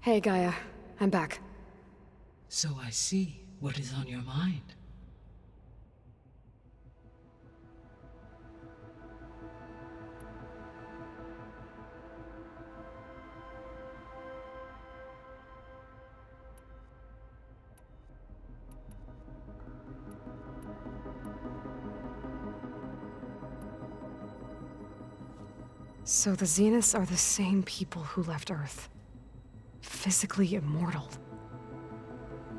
Hey, Gaia. I'm back. So I see what is on your mind. So the Zeniths are the same people who left Earth. Physically immortal.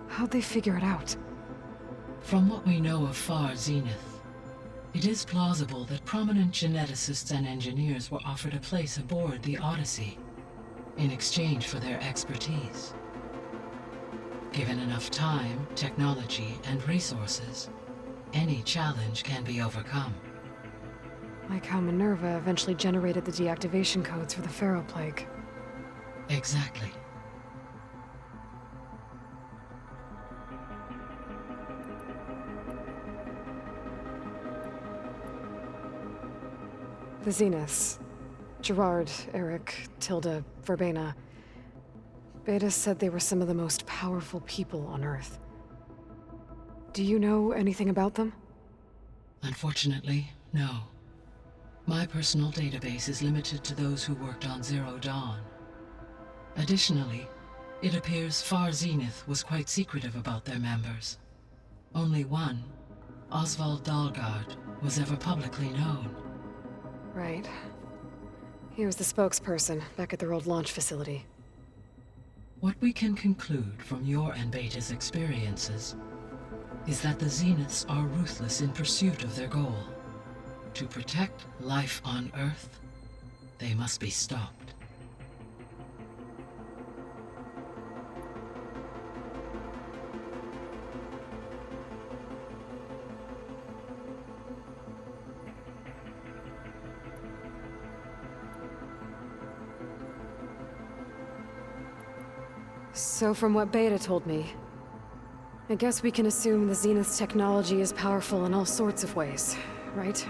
How'd they figure it out? From what we know of Far Zenith, it is plausible that prominent geneticists and engineers were offered a place aboard the Odyssey in exchange for their expertise. Given enough time, technology, and resources, any challenge can be overcome. Like how Minerva eventually generated the deactivation codes for the Pharaoh Plague. Exactly. The Zeniths. Gerard, Eric, Tilda, Verbena. Beta said they were some of the most powerful people on Earth. Do you know anything about them? Unfortunately, no. My personal database is limited to those who worked on Zero Dawn. Additionally, it appears Far Zenith was quite secretive about their members. Only one, Oswald Dahlgard, was ever publicly known. Right. He was the spokesperson back at their old launch facility. What we can conclude from your and Beta's experiences is that the Zeniths are ruthless in pursuit of their goal. To protect life on Earth, they must be stopped. So from what Beta told me, I guess we can assume the Zenith's technology is powerful in all sorts of ways, right?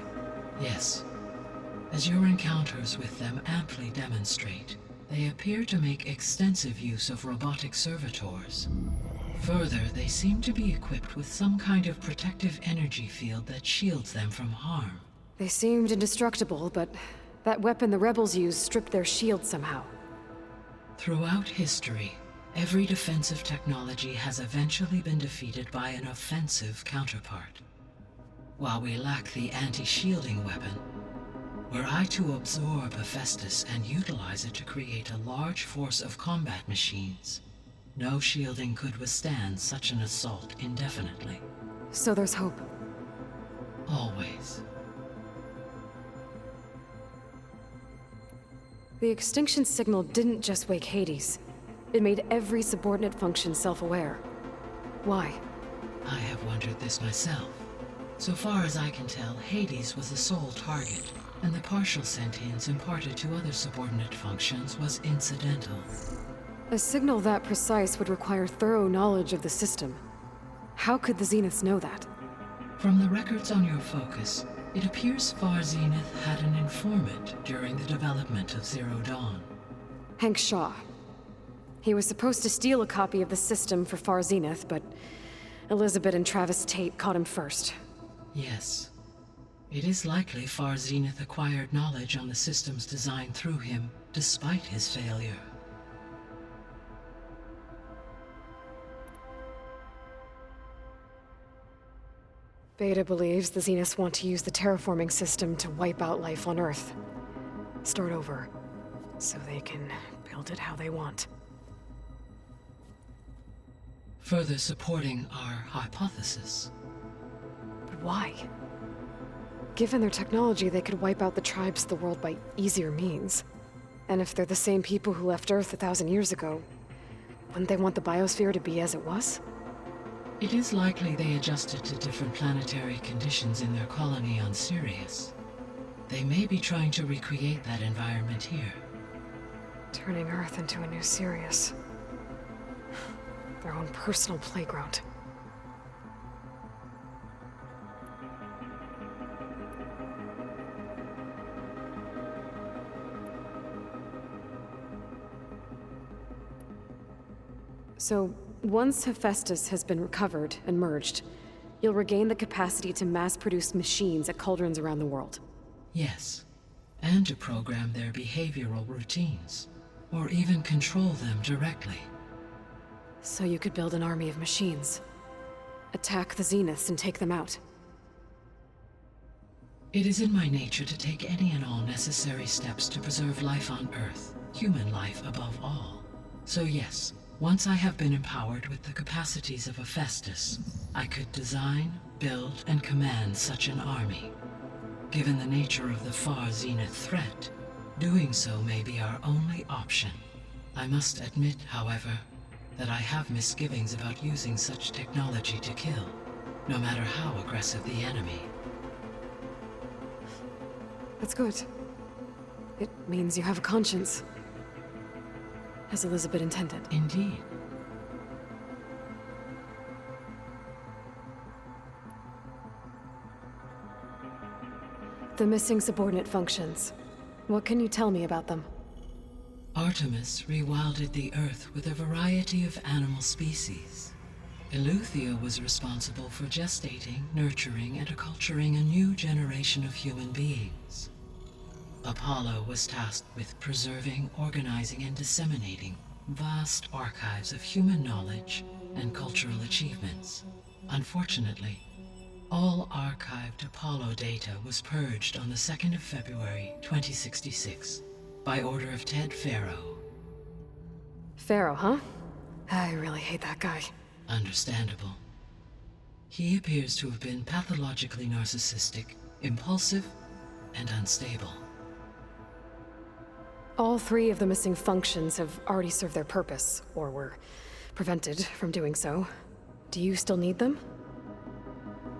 Yes. As your encounters with them amply demonstrate, they appear to make extensive use of robotic servitors. Further, they seem to be equipped with some kind of protective energy field that shields them from harm. They seemed indestructible, but that weapon the rebels used stripped their shield somehow. Throughout history, every defensive technology has eventually been defeated by an offensive counterpart. While we lack the anti-shielding weapon, were I to absorb Hephaestus and utilize it to create a large force of combat machines, no shielding could withstand such an assault indefinitely. So there's hope. Always. The extinction signal didn't just wake Hades. It made every subordinate function self-aware. Why? I have wondered this myself. So far as I can tell, Hades was the sole target, and the partial sentience imparted to other subordinate functions was incidental. A signal that precise would require thorough knowledge of the system. How could the Zeniths know that? From the records on your focus, it appears Far Zenith had an informant during the development of Zero Dawn. Hank Shaw. He was supposed to steal a copy of the system for Far Zenith, but Elizabeth and Travis Tate caught him first. Yes. It is likely Far Zenith acquired knowledge on the systems designed through him, despite his failure. Beta believes the Zeniths want to use the terraforming system to wipe out life on Earth. Start over, so they can build it how they want. Further supporting our hypothesis. But why? Given their technology, they could wipe out the tribes of the world by easier means. And if they're the same people who left Earth 1,000 years ago, wouldn't they want the biosphere to be as it was? It is likely they adjusted to different planetary conditions in their colony on Sirius. They may be trying to recreate that environment here. Turning Earth into a new Sirius. Their own personal playground. So, once Hephaestus has been recovered and merged, you'll regain the capacity to mass-produce machines at cauldrons around the world. Yes, and to program their behavioral routines, or even control them directly. So you could build an army of machines. Attack the Zeniths and take them out. It is in my nature to take any and all necessary steps to preserve life on Earth, human life above all. So yes, once I have been empowered with the capacities of Hephaestus, I could design, build, and command such an army. Given the nature of the far Zenith threat, doing so may be our only option. I must admit, however, that I have misgivings about using such technology to kill, no matter how aggressive the enemy. That's good. It means you have a conscience. As Elizabeth intended. Indeed. The missing subordinate functions. What can you tell me about them? Artemis rewilded the Earth with a variety of animal species. Eleuthia was responsible for gestating, nurturing, and acculturating a new generation of human beings. Apollo was tasked with preserving, organizing, and disseminating vast archives of human knowledge and cultural achievements. Unfortunately, all archived Apollo data was purged on the 2nd of February, 2066, by order of Ted Faro. Pharaoh, huh? I really hate that guy. Understandable. He appears to have been pathologically narcissistic, impulsive, and unstable. All three of the missing functions have already served their purpose, or were prevented from doing so. Do you still need them?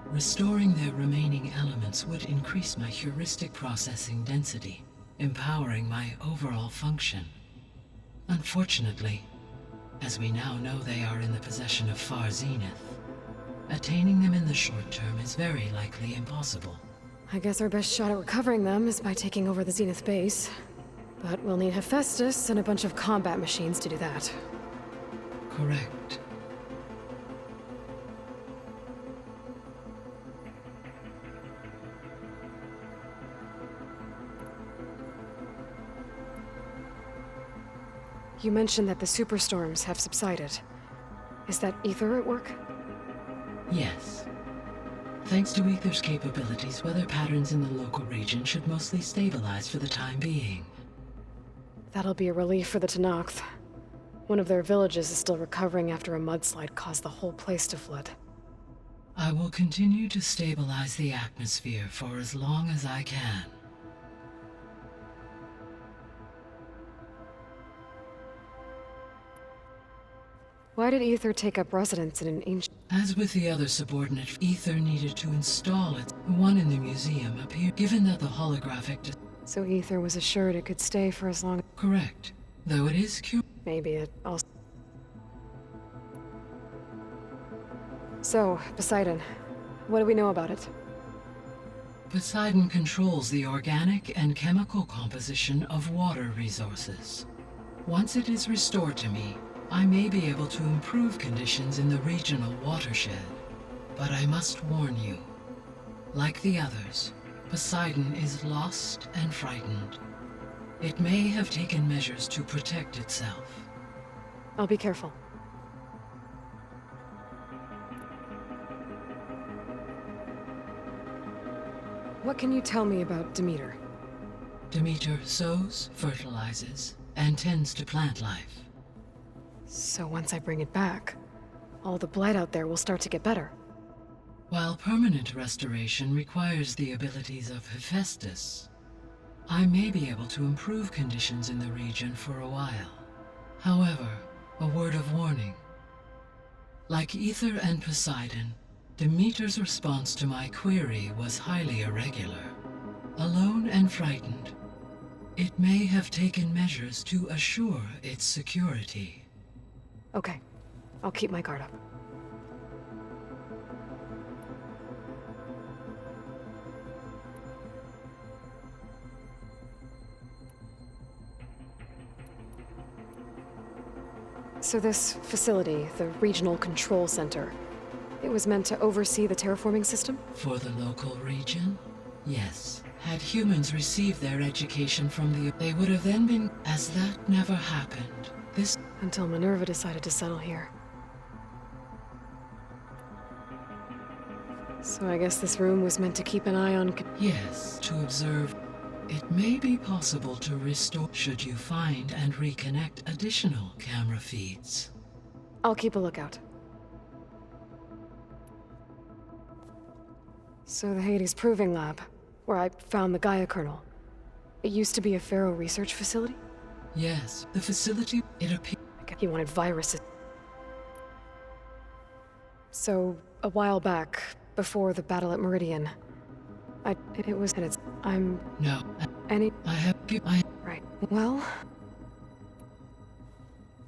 Restoring their remaining elements would increase my heuristic processing density, empowering my overall function. Unfortunately, as we now know they are in the possession of Far Zenith, attaining them in the short term is very likely impossible. I guess our best shot at recovering them is by taking over the Zenith base. But we'll need Hephaestus and a bunch of combat machines to do that. Correct. You mentioned that the superstorms have subsided. Is that Aether at work? Yes. Thanks to Aether's capabilities, weather patterns in the local region should mostly stabilize for the time being. That'll be a relief for the Tenakth. One of their villages is still recovering after a mudslide caused the whole place to flood. I will continue to stabilize the atmosphere for as long as I can. Why did Aether take up residence in an ancient... As with the other subordinate, Aether needed to install it. The one in the museum appeared, given that the holographic... So Aether was assured it could stay for as long... Correct. Though it is Maybe it also... So, Poseidon. What do we know about it? Poseidon controls the organic and chemical composition of water resources. Once it is restored to me, I may be able to improve conditions in the regional watershed. But I must warn you, like the others, Poseidon is lost and frightened. It may have taken measures to protect itself. I'll be careful. What can you tell me about Demeter? Demeter sows, fertilizes, and tends to plant life. So once I bring it back, all the blight out there will start to get better. While permanent restoration requires the abilities of Hephaestus, I may be able to improve conditions in the region for a while. However, a word of warning. Like Aether and Poseidon, Demeter's response to my query was highly irregular. Alone and frightened, it may have taken measures to assure its security. Okay, I'll keep my guard up. So this facility, the Regional Control Center, it was meant to oversee the terraforming system? For the local region? Yes. Had humans received their education from they would have then been... As that never happened, this... Until Minerva decided to settle here. So I guess this room was meant to keep an eye on... Yes, to observe. It may be possible to restore should you find and reconnect additional camera feeds. I'll keep a lookout. So the Hades Proving Lab, where I found the Gaia kernel. It used to be a Pharaoh research facility? Yes, the facility, it appears... He wanted viruses. So, a while back, before the battle at Meridian, I'm... No. Any... I... Right. Well...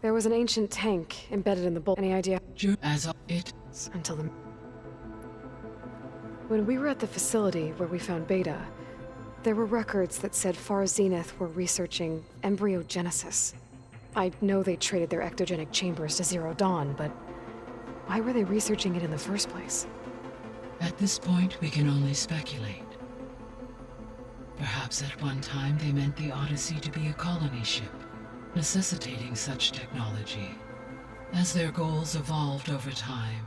There was an ancient tank embedded in the bowl. Any idea? As it... Until the... When we were at the facility where we found Beta, there were records that said Far Zenith were researching embryogenesis. I know they traded their ectogenic chambers to Zero Dawn, but why were they researching it in the first place? At this point, we can only speculate. Perhaps at one time they meant the Odyssey to be a colony ship, necessitating such technology. As their goals evolved over time,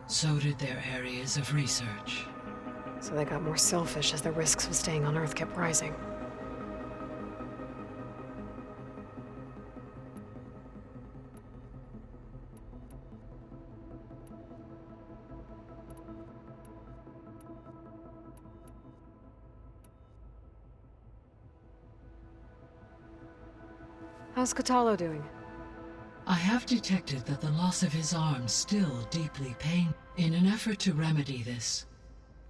so did their areas of research. So they got more selfish as the risks of staying on Earth kept rising. How's Katalo doing? I have detected that the loss of his arm still deeply pains. In an effort to remedy this,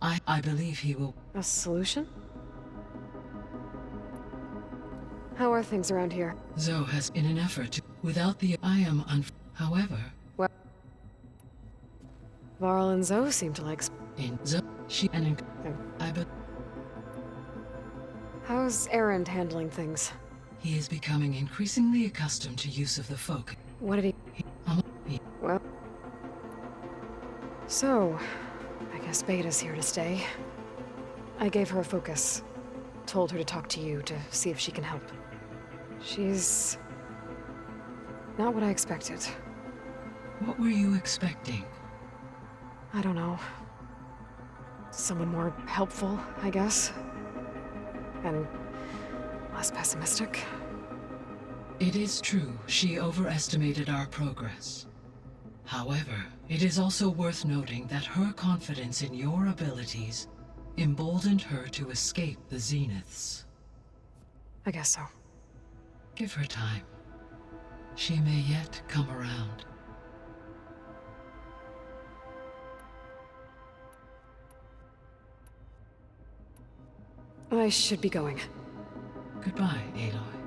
I believe he will... A solution? How are things around here? Zoe has, in an effort to... Without the... However... Well... Varl and Zoe seem to like... In Zoe, she and in... How's Erend handling things? He is becoming increasingly accustomed to use of the folk. What did he... Well... So... I guess Beta's here to stay. I gave her a focus. Told her to talk to you to see if she can help. She's... not what I expected. What were you expecting? I don't know. Someone more helpful, I guess. And... less pessimistic. It is true, she overestimated our progress. However, it is also worth noting that her confidence in your abilities emboldened her to escape the Zeniths. I guess so. Give her time. She may yet come around. I should be going. Goodbye, Aloy.